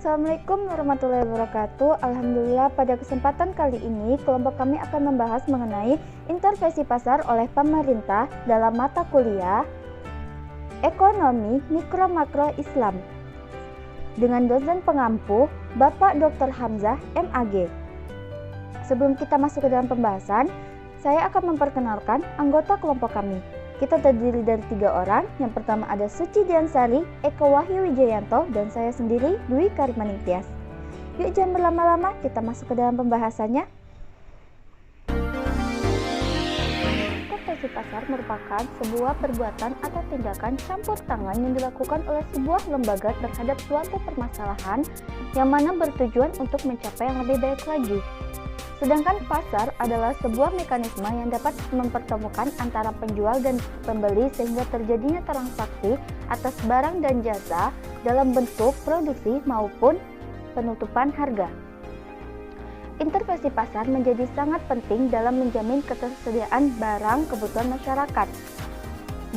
Assalamualaikum warahmatullahi wabarakatuh. Alhamdulillah, pada kesempatan kali ini kelompok kami akan membahas mengenai intervensi pasar oleh pemerintah dalam mata kuliah Ekonomi Mikro Makro Islam dengan dosen pengampu Bapak Dr. Hamzah MAG. Sebelum kita masuk ke dalam pembahasan, saya akan memperkenalkan anggota kelompok kami. Kita terdiri dari 3 orang. Yang pertama ada Suci Diansari, Eko Wahyu Wijayanto, dan saya sendiri, Dwi Karimani Tias. Yuk jangan berlama-lama, kita masuk ke dalam pembahasannya. Intervensi pasar merupakan sebuah perbuatan atau tindakan campur tangan yang dilakukan oleh sebuah lembaga terhadap suatu permasalahan yang mana bertujuan untuk mencapai yang lebih baik lagi. Sedangkan pasar adalah sebuah mekanisme yang dapat mempertemukan antara penjual dan pembeli sehingga terjadinya transaksi atas barang dan jasa dalam bentuk produksi maupun penutupan harga. Intervensi pasar menjadi sangat penting dalam menjamin ketersediaan barang kebutuhan masyarakat.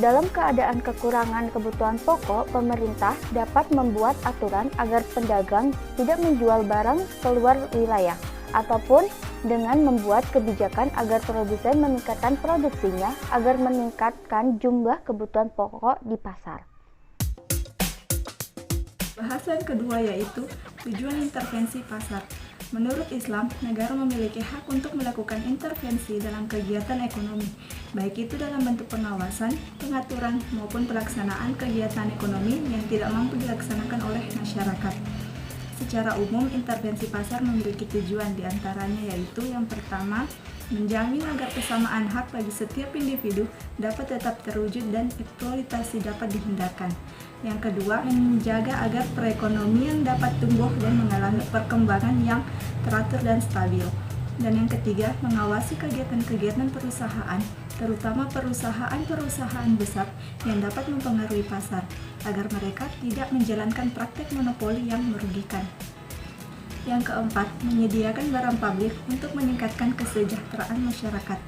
Dalam keadaan kekurangan kebutuhan pokok, pemerintah dapat membuat aturan agar pedagang tidak menjual barang keluar wilayah, ataupun dengan membuat kebijakan agar produsen meningkatkan produksinya agar meningkatkan jumlah kebutuhan pokok di pasar. Bahasan kedua yaitu tujuan intervensi pasar. Menurut Islam, negara memiliki hak untuk melakukan intervensi dalam kegiatan ekonomi, baik itu dalam bentuk pengawasan, pengaturan, maupun pelaksanaan kegiatan ekonomi yang tidak mampu dilaksanakan oleh masyarakat. Secara umum, intervensi pasar memiliki tujuan diantaranya yaitu yang pertama, menjamin agar kesamaan hak bagi setiap individu dapat tetap terwujud dan eksploitasi dapat dihindarkan. Yang kedua, menjaga agar perekonomian dapat tumbuh dan mengalami perkembangan yang teratur dan stabil. Dan yang ketiga, mengawasi kegiatan-kegiatan perusahaan, terutama perusahaan-perusahaan besar yang dapat mempengaruhi pasar, agar mereka tidak menjalankan praktek monopoli yang merugikan. Yang keempat, menyediakan barang publik untuk meningkatkan kesejahteraan masyarakat.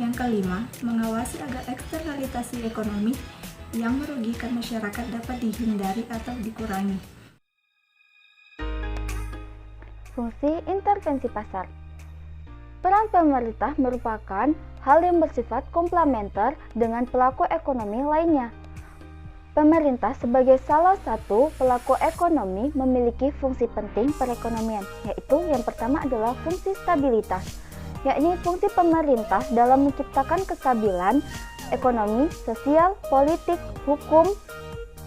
Yang kelima, mengawasi agar eksternalitasi ekonomi yang merugikan masyarakat dapat dihindari atau dikurangi. Fungsi intervensi pasar. Peran pemerintah merupakan hal yang bersifat komplementer dengan pelaku ekonomi lainnya. Pemerintah sebagai salah satu pelaku ekonomi memiliki fungsi penting perekonomian, yaitu yang pertama adalah fungsi stabilitas, yakni fungsi pemerintah dalam menciptakan kestabilan ekonomi, sosial, politik, hukum,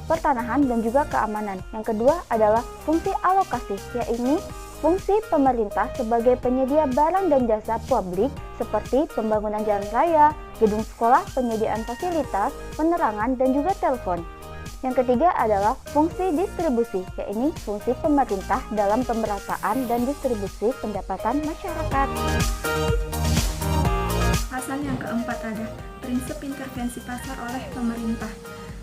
pertanahan, dan juga keamanan. Yang kedua adalah fungsi alokasi, yaitu fungsi pemerintah sebagai penyedia barang dan jasa publik seperti pembangunan jalan raya, gedung sekolah, penyediaan fasilitas, penerangan, dan juga telepon. Yang ketiga adalah fungsi distribusi, yaitu fungsi pemerintah dalam pemerataan dan distribusi pendapatan masyarakat. Pasal yang keempat ada prinsip intervensi pasar oleh pemerintah.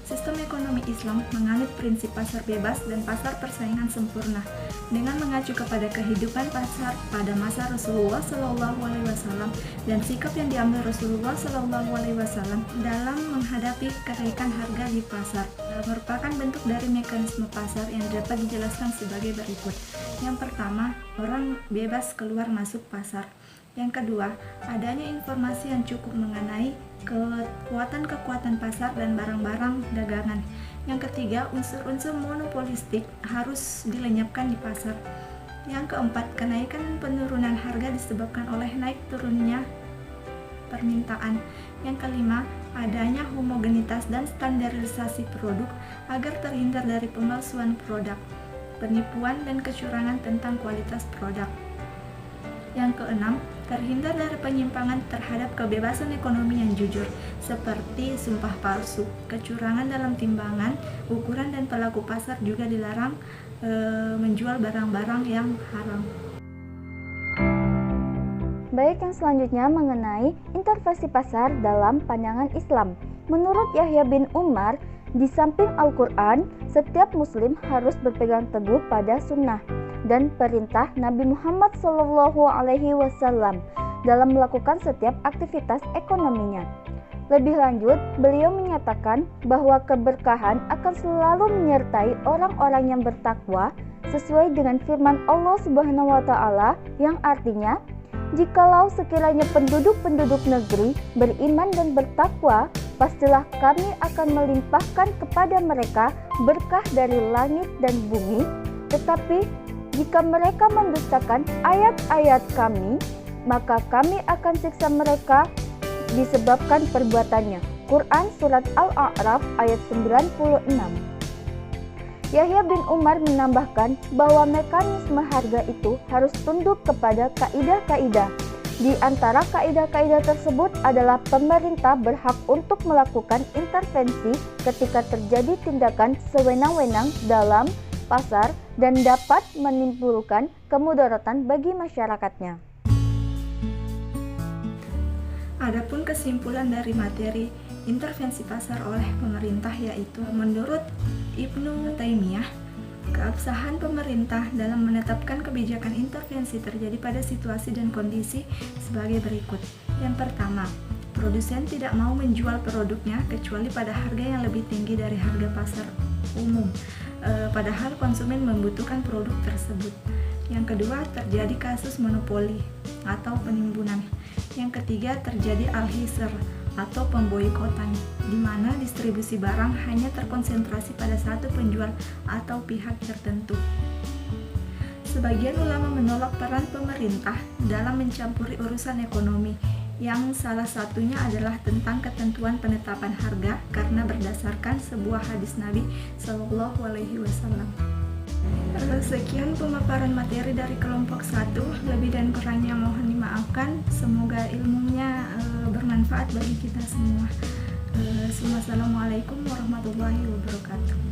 Sistem ekonomi Islam menganut prinsip pasar bebas dan pasar persaingan sempurna dengan mengacu kepada kehidupan pasar pada masa Rasulullah SAW dan sikap yang diambil Rasulullah SAW dalam menghadapi kenaikan harga di pasar merupakan bentuk dari mekanisme pasar yang dapat dijelaskan sebagai berikut. Yang pertama, orang bebas keluar masuk pasar. Yang kedua, adanya informasi yang cukup mengenai kekuatan pasar dan barang-barang dagangan. Yang ketiga, unsur-unsur monopolistik harus dilenyapkan di pasar. Yang keempat, kenaikan penurunan harga disebabkan oleh naik turunnya permintaan. Yang kelima, adanya homogenitas dan standarisasi produk agar terhindar dari pemalsuan produk, penipuan dan kecurangan tentang kualitas produk. Yang keenam, terhindar dari penyimpangan terhadap kebebasan ekonomi yang jujur, seperti sumpah palsu, kecurangan dalam timbangan, ukuran, dan pelaku pasar juga dilarang menjual barang-barang yang haram. Baik, yang selanjutnya mengenai intervensi pasar dalam pandangan Islam. Menurut Yahya bin Umar, di samping Al-Quran, setiap muslim harus berpegang teguh pada sunnah dan perintah Nabi Muhammad SAW dalam melakukan setiap aktivitas ekonominya. Lebih lanjut, beliau menyatakan bahwa keberkahan akan selalu menyertai orang-orang yang bertakwa sesuai dengan firman Allah Subhanahu wa taala yang artinya, jikalau sekiranya penduduk-penduduk negeri beriman dan bertakwa, pastilah kami akan melimpahkan kepada mereka berkah dari langit dan bumi. Tetapi jika mereka mendustakan ayat-ayat kami, maka kami akan siksa mereka disebabkan perbuatannya. Quran Surat Al-A'raf ayat 96. Yahya bin Umar menambahkan bahwa mekanisme harga itu harus tunduk kepada kaidah-kaidah. Di antara kaidah-kaidah tersebut adalah pemerintah berhak untuk melakukan intervensi ketika terjadi tindakan sewenang-wenang dalam pasar dan dapat menimbulkan kemudaratan bagi masyarakatnya. Adapun kesimpulan dari materi intervensi pasar oleh pemerintah yaitu menurut Ibnu Taimiyah, keabsahan pemerintah dalam menetapkan kebijakan intervensi terjadi pada situasi dan kondisi sebagai berikut. Yang pertama, produsen tidak mau menjual produknya kecuali pada harga yang lebih tinggi dari harga pasar umum, padahal konsumen membutuhkan produk tersebut. Yang kedua, terjadi kasus monopoli atau penimbunan. Yang ketiga, terjadi al-hisr atau pemboikotan, di mana distribusi barang hanya terkonsentrasi pada satu penjual atau pihak tertentu. Sebagian ulama menolak peran pemerintah dalam mencampuri urusan ekonomi, yang salah satunya adalah tentang ketentuan penetapan harga karena berdasarkan sebuah hadis Nabi Shallallahu Alaihi Wasallam. Sekian pemaparan materi dari kelompok 1, lebih dan kurangnya mohon dimaafkan. Semoga ilmunya bermanfaat bagi kita semua. Wassalamualaikum warahmatullahi wabarakatuh.